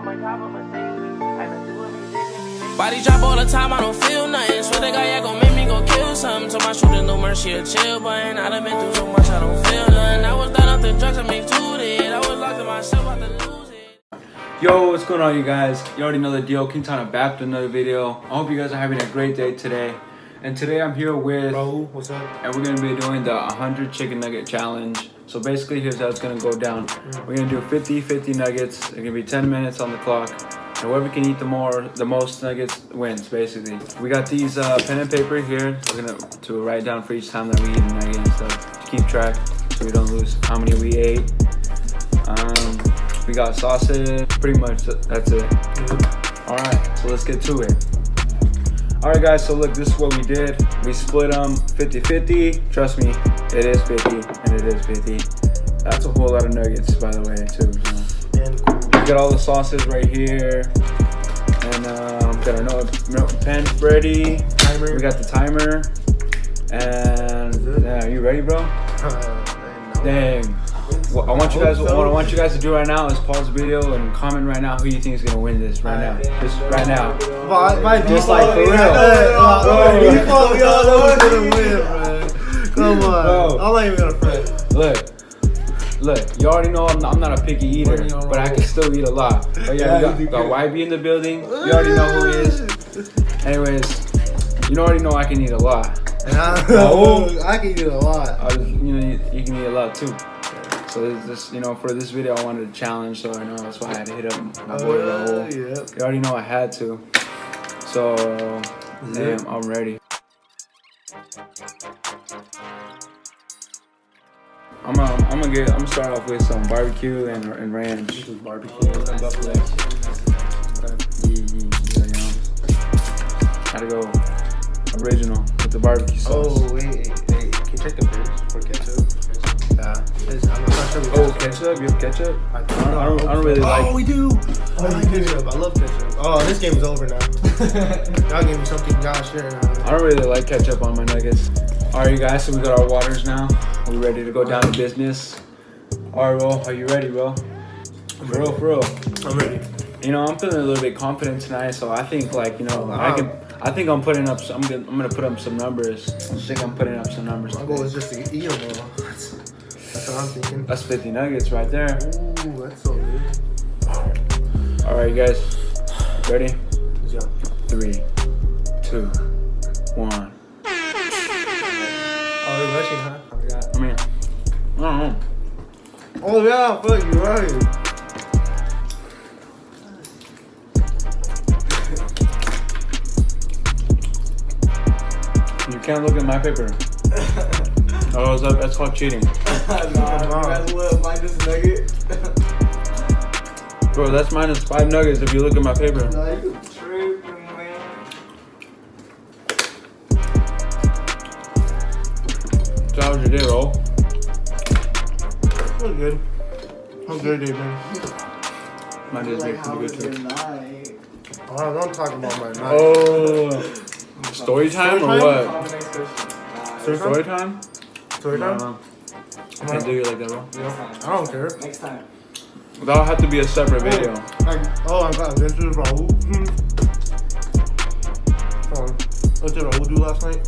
Body drop all the time, I don't feel nothing. Swear the guy, yeah, gon' make me go kill something. Told my shooters no mercy or chill button. I done been through so much, I don't feel nothing. I was done up the drugs, I made two it. I was locked in myself, about to lose it. Yo, what's going on, you guys? You already know the deal. Quintana back with another video. I hope you guys are having a great day today. And today I'm here with Raul, what's up? And we're gonna be doing the 100 chicken nugget challenge. So basically, here's how it's gonna go down. We're gonna do 50 nuggets. It's gonna be 10 minutes on the clock. And whoever can eat the most nuggets wins, basically. We got these pen and paper here. We're gonna to write down for each time that we eat a nugget and stuff to keep track, so we don't lose how many we ate. We got sausage. Pretty much that's it. All right, so let's get to it. All right, guys. So look, this is what we did. We split them 50-50. Trust me, it is 50 and it is 50. That's a whole lot of nuggets, by the way, too. So. We got all the sauces right here, and got our milk pen ready. Timer. We got the timer, and yeah, are you ready, bro? Dang. What I want you guys to do right now is pause the video and comment right now who you think is gonna win this right now. Just right now. Just like for real. Come on. I'm not even gonna fret. Look, you already know I'm not a picky eater, but I can still eat a lot. But yeah, we got YB in the building. You already know who he is. Anyways, you already know I can eat a lot. And I can eat a lot. You can eat a lot too. So this, for this video, I wanted a challenge, so I know that's why I had to hit up my boy Raul. Yeah. You already know I had to. So, damn, I'm ready. I'm gonna start off with some barbecue and ranch. This is barbecue and buffalo. Gotta go original with the barbecue sauce. Oh wait, can you check the fridge for ketchup? Yeah. I'm not sure. Oh, ketchup? You have ketchup? I don't really like. Oh, we do. I like ketchup. I love ketchup. Oh, this game is over now. Y'all give me something y'all share now. I don't really like ketchup on my nuggets. All right, you guys. So we got our waters now. We ready to go down to business. All right, bro. Are you ready, bro? For real. I'm ready. I'm feeling a little bit confident tonight, so I think I think I'm putting up. I'm gonna put up some numbers. I think I'm putting up some numbers. My goal is just to eat them all. That's what I'm thinking. That's 50 nuggets right there. Ooh, that's so good. All right, you guys. Ready? Yeah. 3, 2, 1. Oh, we're rushing, huh? I forgot. I don't know. Oh yeah, fuck you right. You can't look at my paper. Oh, that's called cheating. That's what minus nugget. Bro, that's minus 5 nuggets if you look at my paper. Nah, you tripping, man. So how was your day, bro? It was good. How good day, man? My day's Like, how pretty was good your too. night? Oh, don't talk about my night. Oh, story time or what? Next question. Story time? Story time? No. I can't do you like that, bro. I don't care. Next time. That'll have to be a separate video. I got adventures with Raul. What did Raul do last night?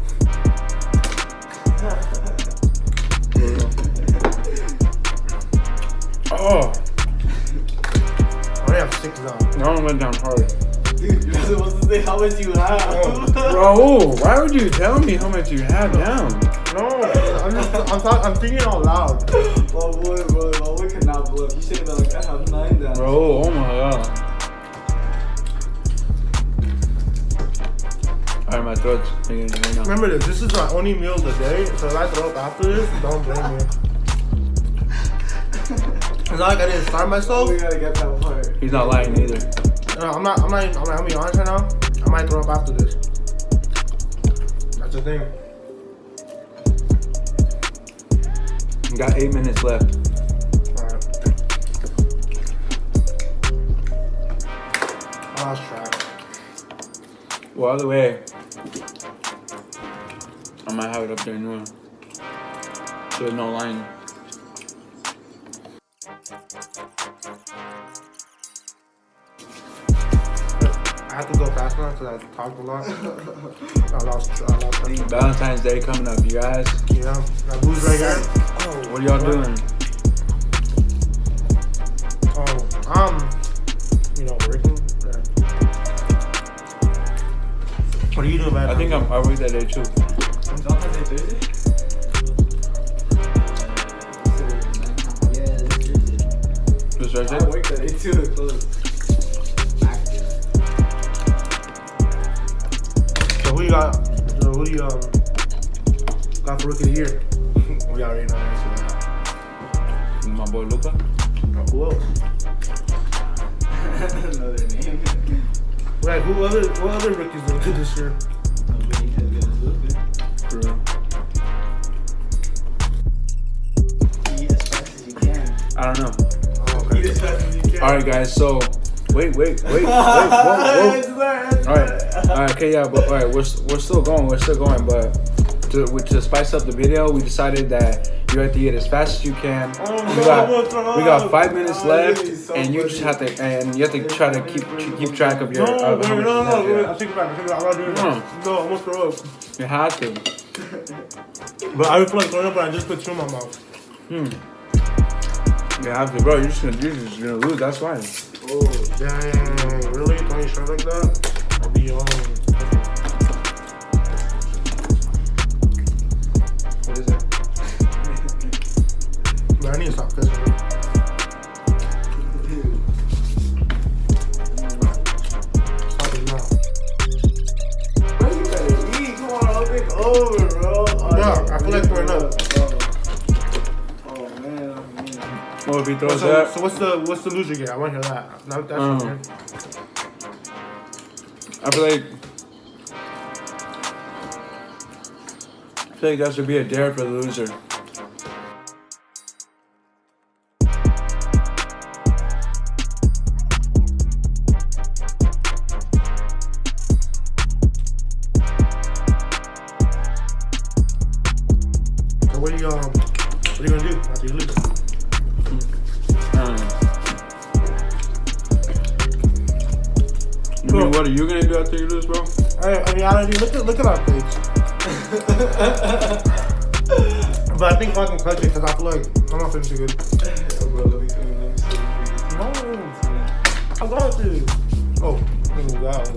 Oh, I only have 6 now. that one went down hard. Dude, you're supposed to say how much you have. Bro, why would you tell me how much you have down? No, I'm thinking out loud. Oh boy, bro, we cannot bluff. You should have been like, I have 9 down. Bro, oh my god. Alright, my throat's ringing right now. Remember this is my only meal of the day, so if I throw up after this, don't blame me. It's not like I didn't starve myself. We gotta get that part. He's not lying either. I'm gonna be honest right now. I might throw up after this. That's the thing. We got 8 minutes left. Alright. I lost track. Well, either way, I might have it up there anyway. So there's no line. had to go fast now because I talked a lot. I lost track. Valentine's Day coming up, you guys. Yeah, that booze right here. What are y'all doing? Working. Yeah. What are you doing, man? I think I work that day too. Valentine's Day Thursday? Yeah, it's Thursday. This Thursday? I work that day too. It's closed. So who do you got for rookie of the year? We already know the answer to that. My boy Luca. Who else? Another name. Right, what other rookies did good this year? Nobody has good as Luka. For real. Eat as fast as you can. I don't know. Oh, okay. Eat as fast as you can. All right, guys. So wait. Whoa. It's there. All right. Okay. Yeah. But all right. We're still going. But to spice up the video, we decided that you have to eat as fast as you can. We got 5 minutes left, and you just have to try to keep track of your. No, how much you have, yeah. I think about it. I'm not doing it. No, I'm gonna throw up. You have to. But I feel like throwing up, but I just put two in my mouth. You have to, bro. You're just gonna lose. That's why. Oh, dang. Really? Throwing shot like that? I'll be on. What is it? Man, I need to stop pissing. Stop it now. Bro, you better eat. Come on, I'll take over, bro. No, I feel like throwing up. Oh, man. Well, if he throws So that, what's the loser get? I want to hear that. That's okay. I feel like that should be a dare for the loser. So what are you gonna do after you lose? What are you gonna do after you lose, bro? I mean, I don't even look at our page. But I think I can clutch it because I feel like I'm not feeling too good. Bro, let me see. No, I'm going to. Oh, let me move that one.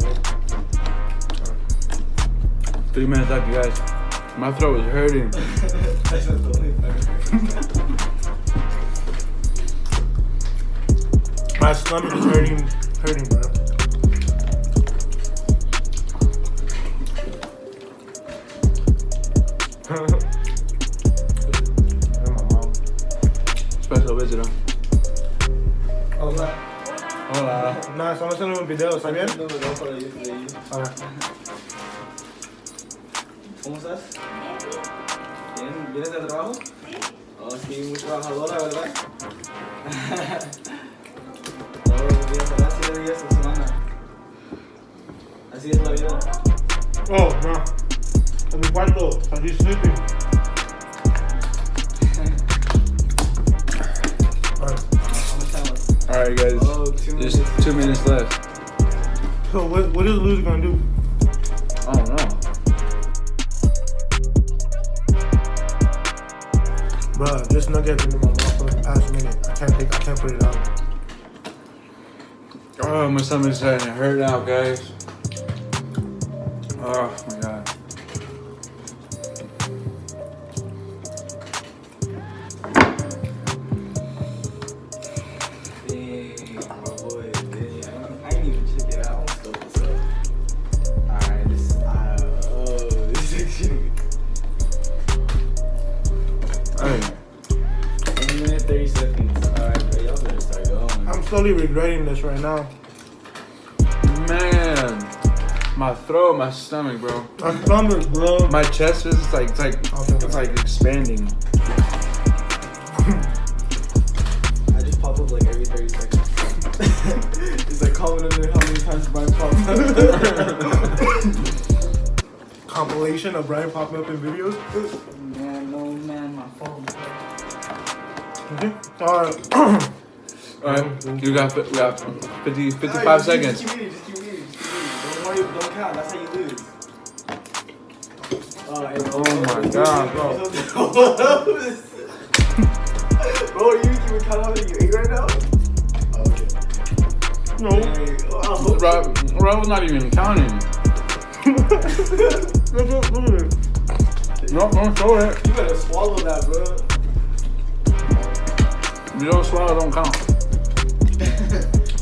3 minutes left, you guys. My throat is hurting. That's not the only thing. My stomach is hurting, bro. Special visitor. Hola. Hola. Nah, estamos haciendo un video, ¿está bien? No, no, para ir de ahí. Okay. ¿Cómo estás? Bien. ¿Vienes del trabajo? Sí. Oh, sí, muy trabajadora, ¿verdad? Todos los días, ¿verdad? 7 días a la semana. Así es la vida. Oh, no. En mi cuarto, I'm sleeping. How much time left? Alright, guys. Oh, 2 minutes. There's 2 minutes left. So what is the loser gonna do? I don't know. Bruh, this nugget been in my mouth for the past minute. I can't put it out. Oh, my stomach's starting to hurt now, guys. Oh my god. Dang, my boy. Dang, I didn't even check it out. I'm stoked this up. Alright, this is actually. Hey, 1 minute, 30 seconds. Alright, bro, y'all better start going. I'm slowly regretting this right now. man. My throat, my stomach, bro. My stomach, bro. My chest is like it's like expanding. I just pop up like every 30 seconds. It's like comment in there how many times Brian popped up. Compilation of Brian popping up in videos. Man, no man, my phone. Alright. Alright, we got 55 seconds. Just keep eating. don't count. That's how you lose. Oh my god, bro. Bro, are you even count how many you ate right now? Okay. No. Rob's not even counting. No, don't show it. You better swallow that, bro. If you don't swallow, don't count.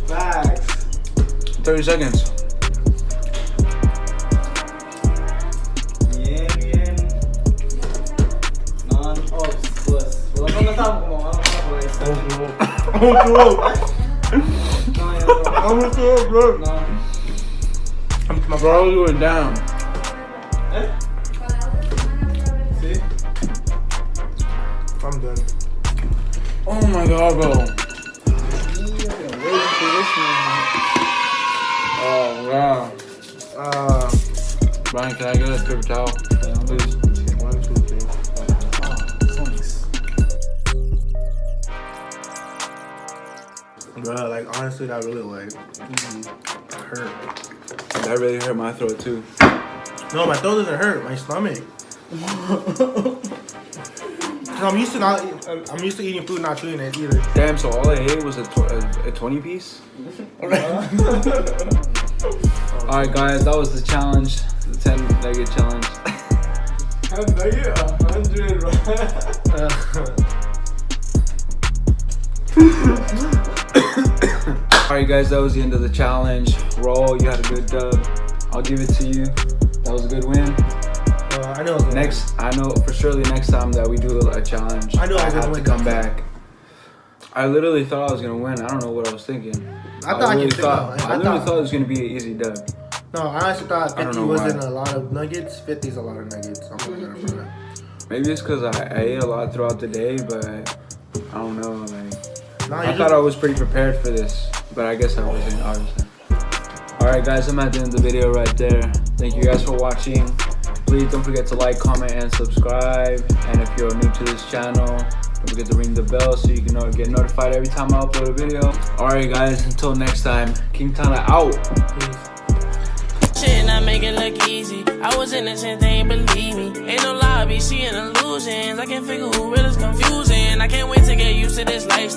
Facts. 30 seconds. Bien. Non, oh, pues. Well, no estamos como vamos a por eso. I'm with you, bro. No. My Bro, you were down. Eh? See? I'm done. Oh my god, bro. Oh wow. Brian, can I get a paper towel? Please. 1, 2, 3. Bro, like honestly, that really like hurt. That really hurt my throat too. No, my throat doesn't hurt. My stomach. I'm used to eating food, not chewing it either. Damn, so all I ate was a 20 piece? Alright guys, that was the challenge. The 10 nugget challenge. 10 nugget? 100, Alright guys, that was the end of the challenge. Roll, you had a good dub. I'll give it to you. That was a good win. I know. I know for surely next time that we do a challenge, I know I have to win come next back. I literally thought I was gonna win. I don't know what I was thinking. I literally thought it was gonna be an easy dub. No, I honestly thought 50 know wasn't why. a lot of nuggets. 50 is a lot of nuggets. I'm not gonna for that. Maybe it's because I ate a lot throughout the day, but I don't know. Like I thought I was pretty prepared for this, but I guess I wasn't. Obviously. All right, guys, I'm at the end of the video right there. Thank you guys for watching. Please don't forget to like, comment, and subscribe. And if you're new to this channel, don't forget to ring the bell so you can get notified every time I upload a video. Alright guys, until next time, King Tana out. Shit, not make it look easy. I was innocent, they ain't believe me. Ain't no lie, I be seeing illusions. I can't figure who real is confusing. I can't wait to get used to this lifestyle.